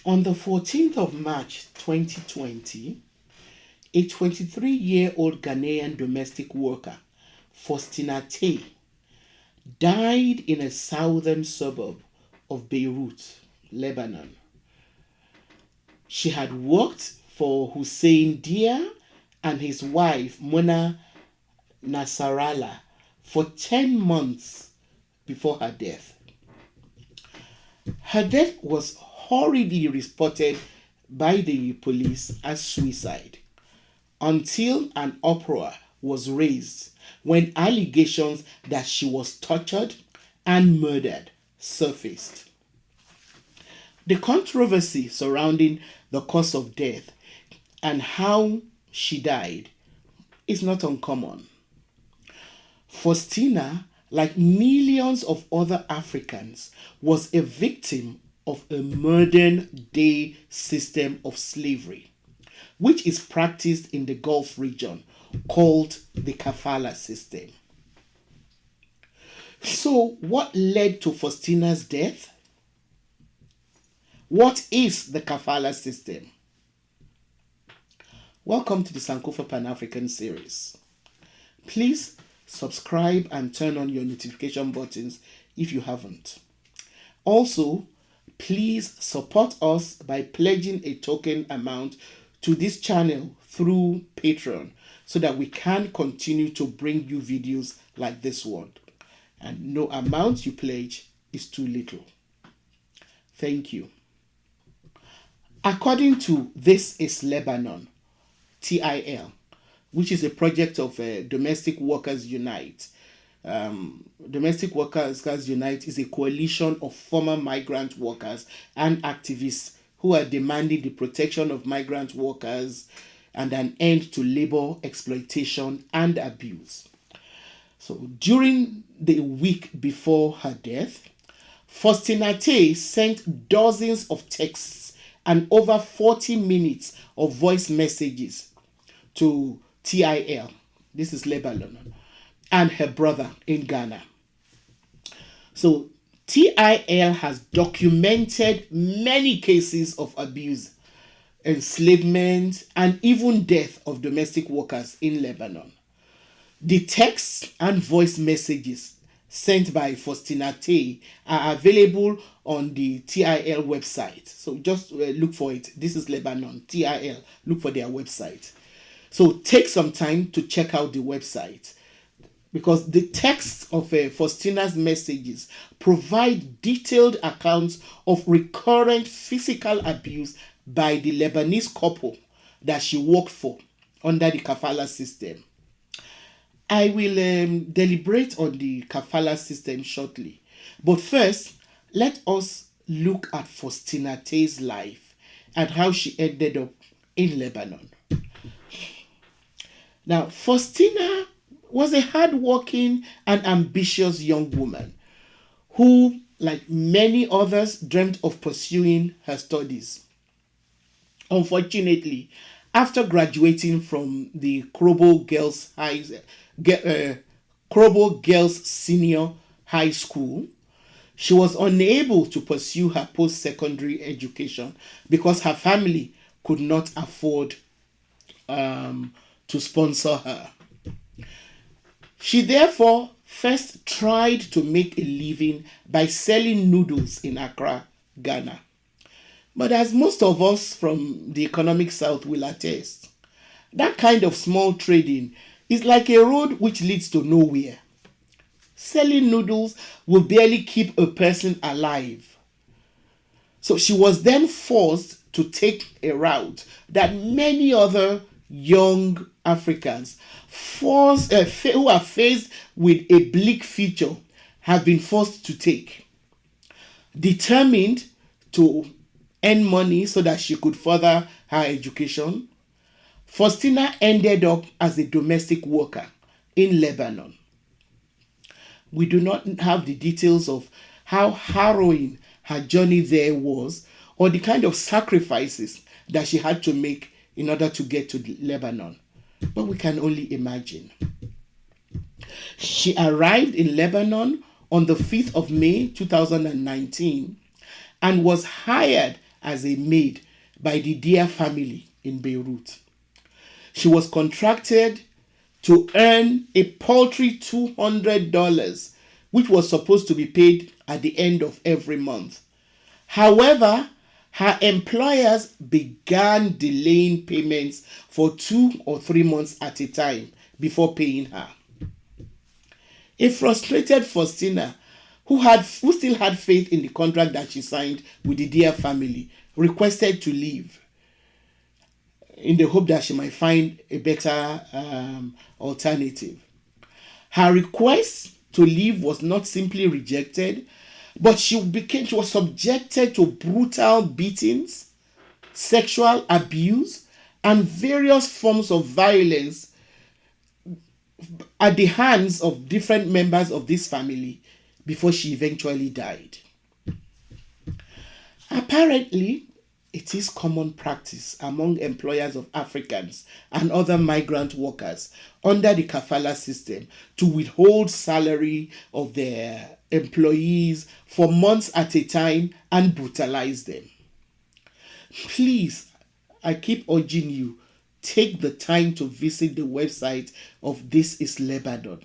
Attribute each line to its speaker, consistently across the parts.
Speaker 1: On the 14th of March 2020, a 23-year-old Ghanaian domestic worker, Faustina, died in a southern suburb of Beirut, Lebanon. She had worked for Hussein Dia and his wife, Mona Nasrallah, for 10 months before her death. Her death was hurriedly reported by the police as suicide until an uproar was raised when allegations that she was tortured and murdered surfaced. The controversy surrounding the cause of death and how she died is not uncommon. Faustina, like millions of other Africans, was a victim of a modern-day system of slavery, which is practiced in the Gulf region called the Kafala system. So, what led to Faustina's death? What is the Kafala system? Welcome to the Sankofa Pan-African series. Please subscribe and turn on your notification buttons if you haven't. Also, please support us by pledging a token amount to this channel through Patreon so that we can continue to bring you videos like this one. And no amount you pledge is too little. Thank you. According to This is Lebanon, TIL, which is a project of Domestic Workers Unite. Domestic Workers Unite is a coalition of former migrant workers and activists who are demanding the protection of migrant workers and an end to labor exploitation and abuse. So during the week before her death, Faustina sent dozens of texts and over 40 minutes of voice messages to TIL, this is Lebanon, and her brother in Ghana. So TIL has documented many cases of abuse, enslavement, and even death of domestic workers in Lebanon. The texts and voice messages sent by Faustina are available on the TIL website. So just look for it. This is Lebanon, TIL. Look for their website. So take some time to check out the website, because the texts of Faustina's messages provide detailed accounts of recurrent physical abuse by the Lebanese couple that she worked for under the Kafala system. I will deliberate on the Kafala system shortly. But first, let us look at Faustina's life and how she ended up in Lebanon. Now, Faustina was a hardworking and ambitious young woman who, like many others, dreamt of pursuing her studies. Unfortunately, after graduating from the Krobo Girls Senior High School, she was unable to pursue her post-secondary education because her family could not afford to sponsor her. She therefore first tried to make a living by selling noodles in Accra, Ghana. But as most of us from the economic south will attest, that kind of small trading is like a road which leads to nowhere. Selling noodles will barely keep a person alive. So she was then forced to take a route that many other young Africans who are faced with a bleak future have been forced to take. Determined to earn money so that she could further her education, Faustina ended up as a domestic worker in Lebanon. We do not have the details of how harrowing her journey there was or the kind of sacrifices that she had to make in order to get to Lebanon, but we can only imagine. She arrived in Lebanon on the 5th of May 2019 and was hired as a maid by the Dia family in Beirut. She was contracted to earn a paltry $200, which was supposed to be paid at the end of every month. However, her employers began delaying payments for 2 or 3 months at a time before paying her. A frustrated Faustina, who still had faith in the contract that she signed with the Dia family, requested to leave in the hope that she might find a better alternative. Her request to leave was not simply rejected, but she was subjected to brutal beatings, sexual abuse, and various forms of violence at the hands of different members of this family before she eventually died. Apparently, it is common practice among employers of Africans and other migrant workers under the Kafala system to withhold salary of their employees for months at a time and brutalize them. Please, I keep urging you, take the time to visit the website of This is Lebanon,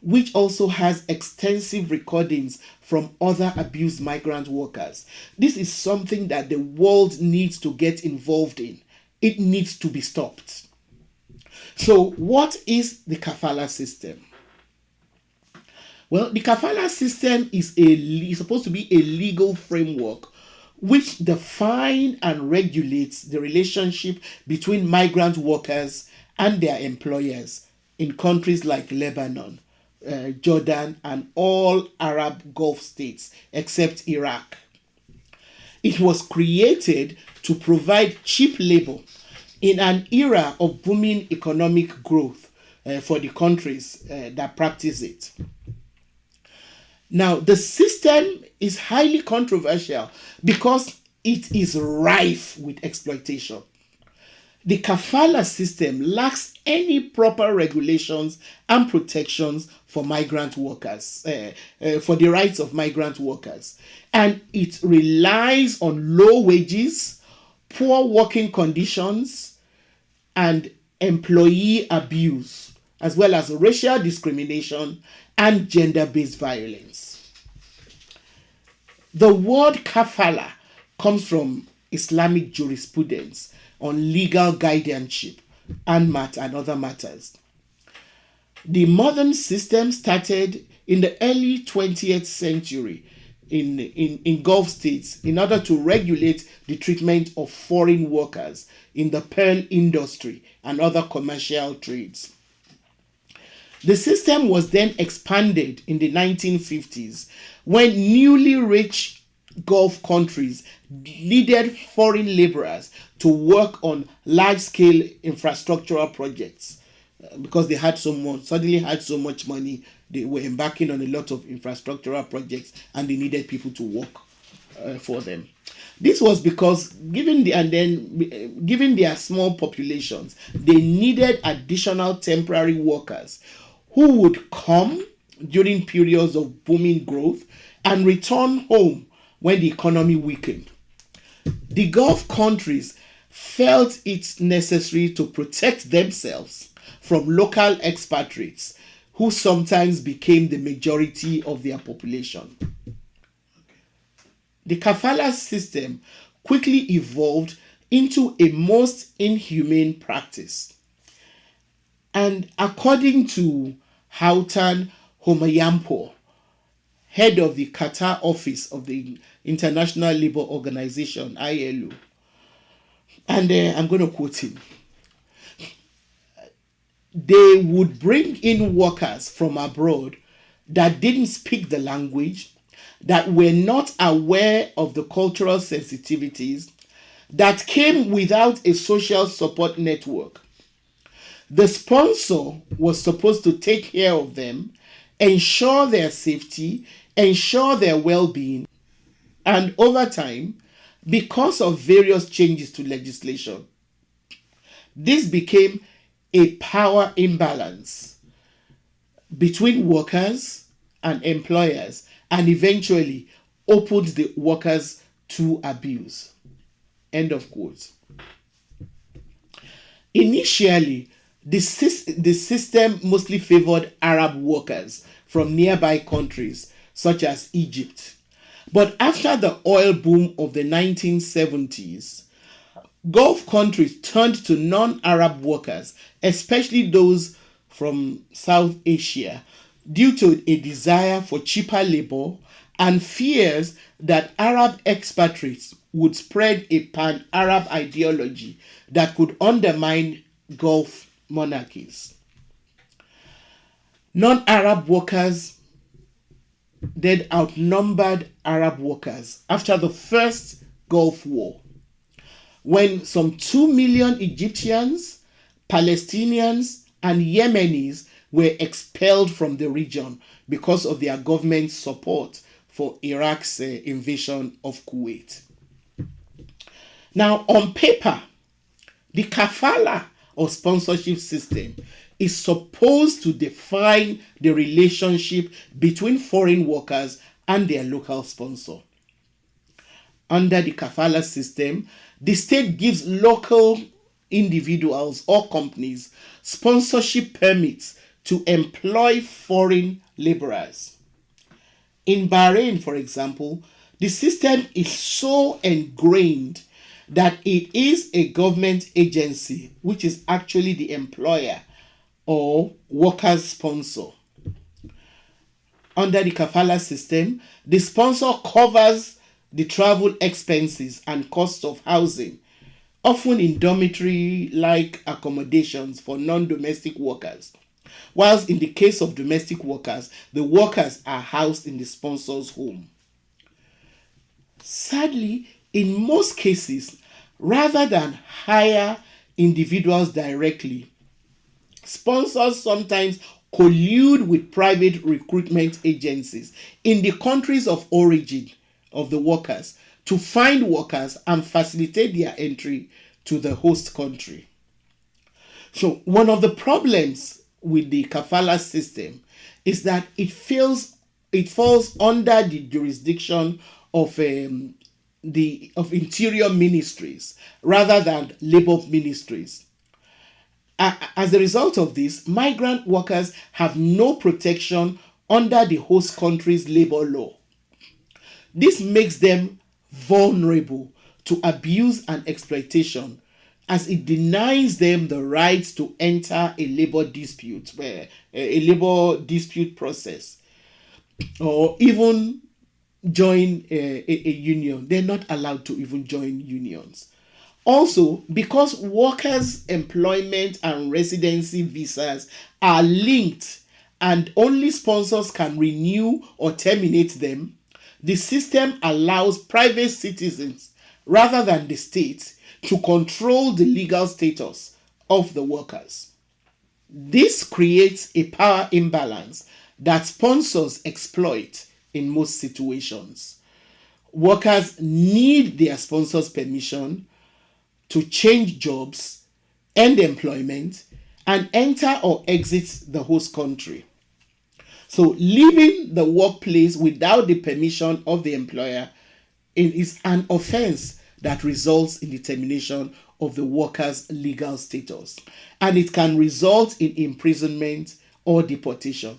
Speaker 1: which also has extensive recordings from other abused migrant workers. This is something that the world needs to get involved in. It needs to be stopped. So, what is the Kafala system? Well, the Kafala system is supposed to be a legal framework which defines and regulates the relationship between migrant workers and their employers in countries like Lebanon, Jordan, and all Arab Gulf states except Iraq. It was created to provide cheap labor in an era of booming economic growth for the countries that practice it. Now, the system is highly controversial because it is rife with exploitation. The Kafala system lacks any proper regulations and protections for migrant workers, for the rights of migrant workers. And it relies on low wages, poor working conditions, and employee abuse, as well as racial discrimination and gender-based violence. The word kafala comes from Islamic jurisprudence on legal guardianship and other matters. The modern system started in the early 20th century in Gulf states in order to regulate the treatment of foreign workers in the pearl industry and other commercial trades. The system was then expanded in the 1950s when newly rich Gulf countries needed foreign laborers to work on large-scale infrastructural projects because they suddenly had so much money. They were embarking on a lot of infrastructural projects and they needed people to work for them. This was because given their small populations, they needed additional temporary workers who would come during periods of booming growth and return home when the economy weakened. The Gulf countries felt it necessary to protect themselves from local expatriates who sometimes became the majority of their population. The kafala system quickly evolved into a most inhumane practice. And according to Houghton Homayampo, head of the Qatar office of the International Labour Organization, ILO, and I'm going to quote him, they would bring in workers from abroad that didn't speak the language, that were not aware of the cultural sensitivities, that came without a social support network. The sponsor was supposed to take care of them, ensure their safety, ensure their well-being, and over time, because of various changes to legislation, this became a power imbalance between workers and employers, and eventually opened the workers to abuse. End of quote. Initially, the system mostly favored Arab workers from nearby countries such as Egypt. But after the oil boom of the 1970s, Gulf countries turned to non-Arab workers, especially those from South Asia, due to a desire for cheaper labor and fears that Arab expatriates would spread a pan-Arab ideology that could undermine Gulf monarchies. Non-Arab workers then outnumbered Arab workers after the first Gulf War, when some 2 million Egyptians, Palestinians, and Yemenis were expelled from the region because of their government's support for Iraq's invasion of Kuwait. Now, on paper, the Kafala or sponsorship system is supposed to define the relationship between foreign workers and their local sponsor. Under the Kafala system, the state gives local individuals or companies sponsorship permits to employ foreign laborers. In Bahrain, for example, the system is so ingrained that it is a government agency which is actually the employer or worker's sponsor. Under the Kafala system, the sponsor covers the travel expenses and costs of housing, often in dormitory-like accommodations for non-domestic workers, whilst in the case of domestic workers, the workers are housed in the sponsor's home. Sadly, in most cases, rather than hire individuals directly, sponsors sometimes collude with private recruitment agencies in the countries of origin of the workers to find workers and facilitate their entry to the host country. So one of the problems with the Kafala system is that it falls under the jurisdiction of interior ministries rather than labor ministries. As a result of this, migrant workers have no protection under the host country's labor law. This makes them vulnerable to abuse and exploitation, as it denies them the right to enter a labor dispute process, or even join a union. They're not allowed to even join unions. Also, because workers' employment and residency visas are linked and only sponsors can renew or terminate them, the system allows private citizens, rather than the state, to control the legal status of the workers. This creates a power imbalance that sponsors exploit in most situations. Workers need their sponsors' permission to change jobs, end employment, and enter or exit the host country. So leaving the workplace without the permission of the employer is an offense that results in the termination of the worker's legal status, and it can result in imprisonment or deportation.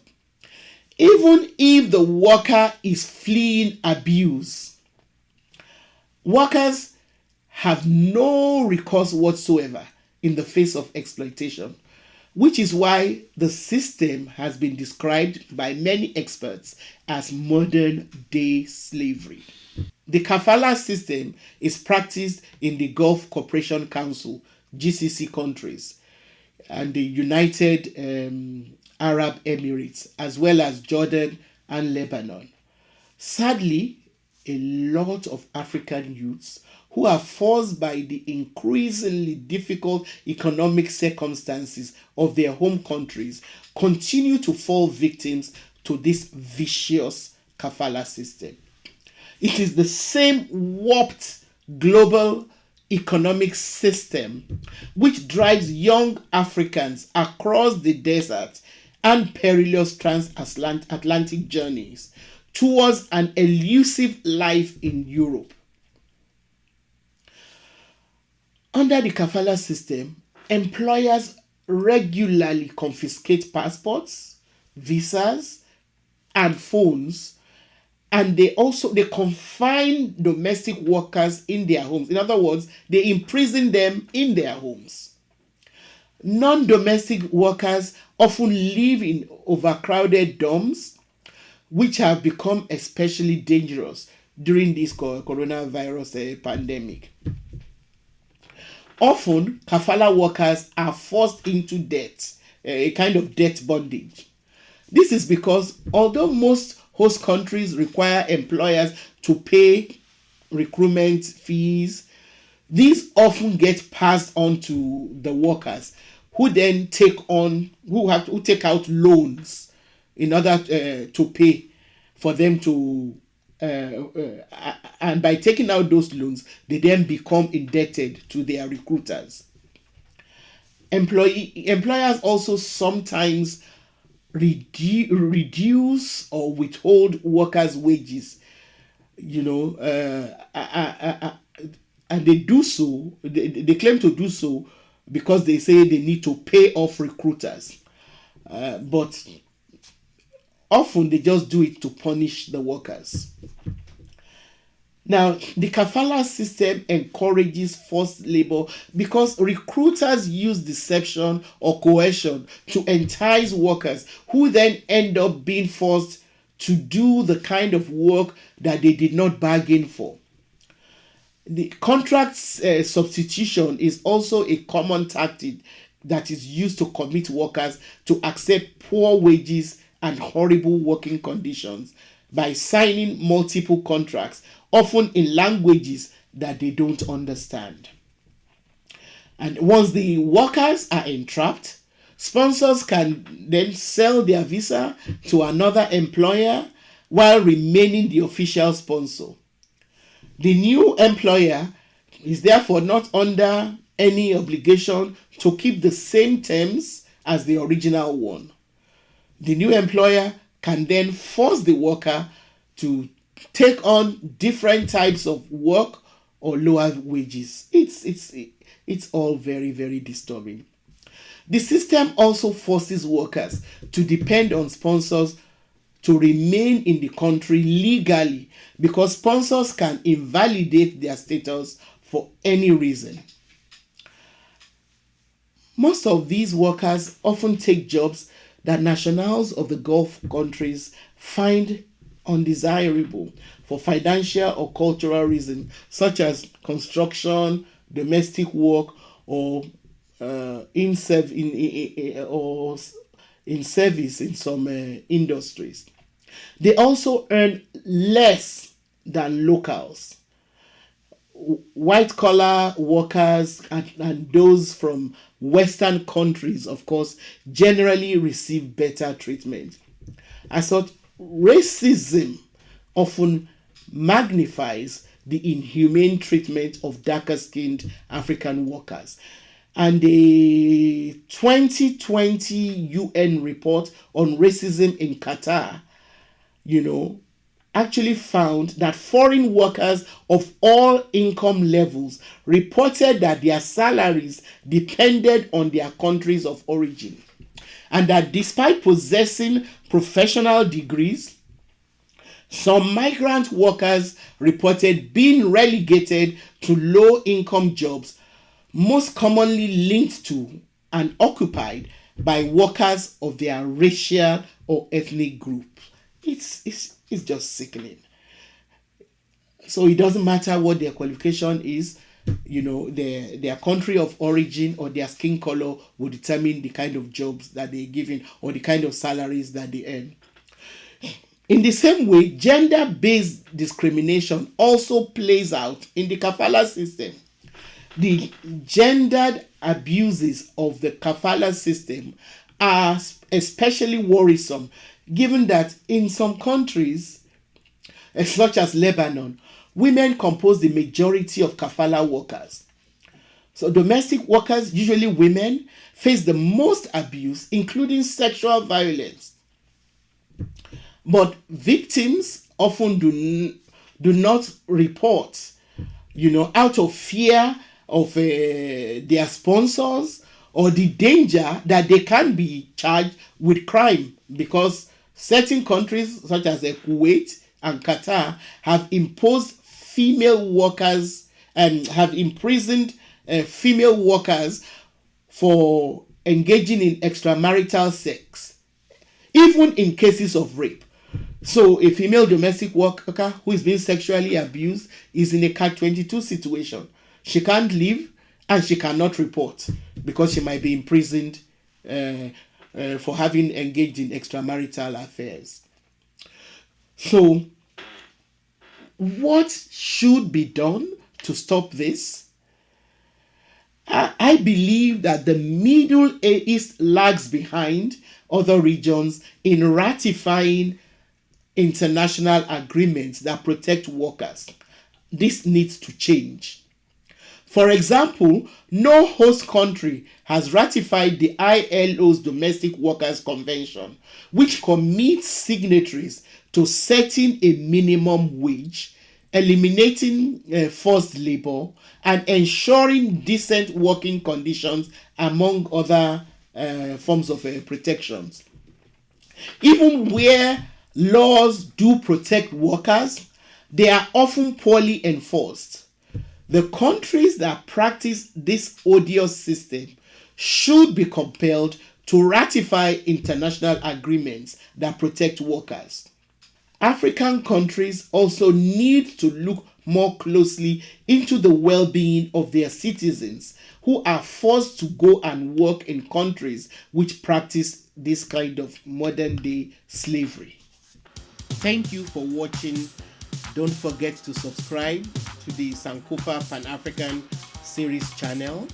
Speaker 1: Even if the worker is fleeing abuse, workers have no recourse whatsoever in the face of exploitation, which is why the system has been described by many experts as modern-day slavery. The Kafala system is practiced in the Gulf Cooperation Council, GCC countries, and the United Arab Emirates, as well as Jordan and Lebanon. Sadly, a lot of African youths who are forced by the increasingly difficult economic circumstances of their home countries continue to fall victims to this vicious Kafala system. It is the same warped global economic system which drives young Africans across the desert and perilous transatlantic journeys towards an elusive life in Europe. Under the Kafala system, employers regularly confiscate passports, visas, and phones, and they confine domestic workers in their homes. In other words, they imprison them in their homes. Non-domestic workers often live in overcrowded dorms, which have become especially dangerous during this coronavirus pandemic. Often, kafala workers are forced into debt, a kind of debt bondage. This is because although most host countries require employers to pay recruitment fees, these often get passed on to the workers, who then take out loans in order to pay for them to and by taking out those loans, they then become indebted to their recruiters. Employers also sometimes reduce or withhold workers' wages, and they do so. They claim to do so because they say they need to pay off recruiters, but often they just do it to punish the workers. Now, the kafala system encourages forced labor because recruiters use deception or coercion to entice workers, who then end up being forced to do the kind of work that they did not bargain for. The contract substitution is also a common tactic that is used to commit workers to accept poor wages and horrible working conditions by signing multiple contracts, often in languages that they don't understand. And once the workers are entrapped, sponsors can then sell their visa to another employer while remaining the official sponsor. The new employer is therefore not under any obligation to keep the same terms as the original one. The new employer can then force the worker to take on different types of work or lower wages. It's all very, very disturbing. The system also forces workers to depend on sponsors to remain in the country legally, because sponsors can invalidate their status for any reason. Most of these workers often take jobs that nationals of the Gulf countries find undesirable for financial or cultural reasons, such as construction, domestic work, or in service in some industries. They also earn less than locals. White collar workers and those from Western countries, of course, generally receive better treatment. As such, racism often magnifies the inhumane treatment of darker skinned African workers. And the 2020 UN report on racism in Qatar, actually found that foreign workers of all income levels reported that their salaries depended on their countries of origin, and that despite possessing professional degrees, some migrant workers reported being relegated to low-income jobs, most commonly linked to and occupied by workers of their racial or ethnic group. It's just sickening. So it doesn't matter what their qualification is, their country of origin or their skin color will determine the kind of jobs that they're given or the kind of salaries that they earn. In the same way, gender-based discrimination also plays out in the kafala system. The gendered abuses of the kafala system are especially worrisome, given that in some countries, such as Lebanon, women compose the majority of kafala workers. So domestic workers, usually women, face the most abuse, including sexual violence. But victims often do not report, out of fear of their sponsors, or the danger that they can be charged with crime, because certain countries such as Kuwait and Qatar have imposed female workers and have imprisoned female workers for engaging in extramarital sex, even in cases of rape. So a female domestic worker who is being sexually abused is in a catch-22 situation. She can't leave and she cannot report because she might be imprisoned for having engaged in extramarital affairs. So what should be done to stop this? I believe that the Middle East lags behind other regions in ratifying international agreements that protect workers. This needs to change. For example, no host country has ratified the ILO's Domestic Workers Convention, which commits signatories to setting a minimum wage, eliminating forced labor, and ensuring decent working conditions, among other forms of protections. Even where laws do protect workers, they are often poorly enforced. The countries that practice this odious system should be compelled to ratify international agreements that protect workers. African countries also need to look more closely into the well-being of their citizens who are forced to go and work in countries which practice this kind of modern-day slavery. Thank you for watching. Don't forget to subscribe to the Sankofa Pan-African series channel.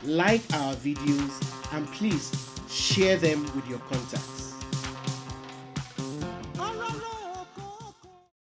Speaker 1: Like our videos and please share them with your contacts.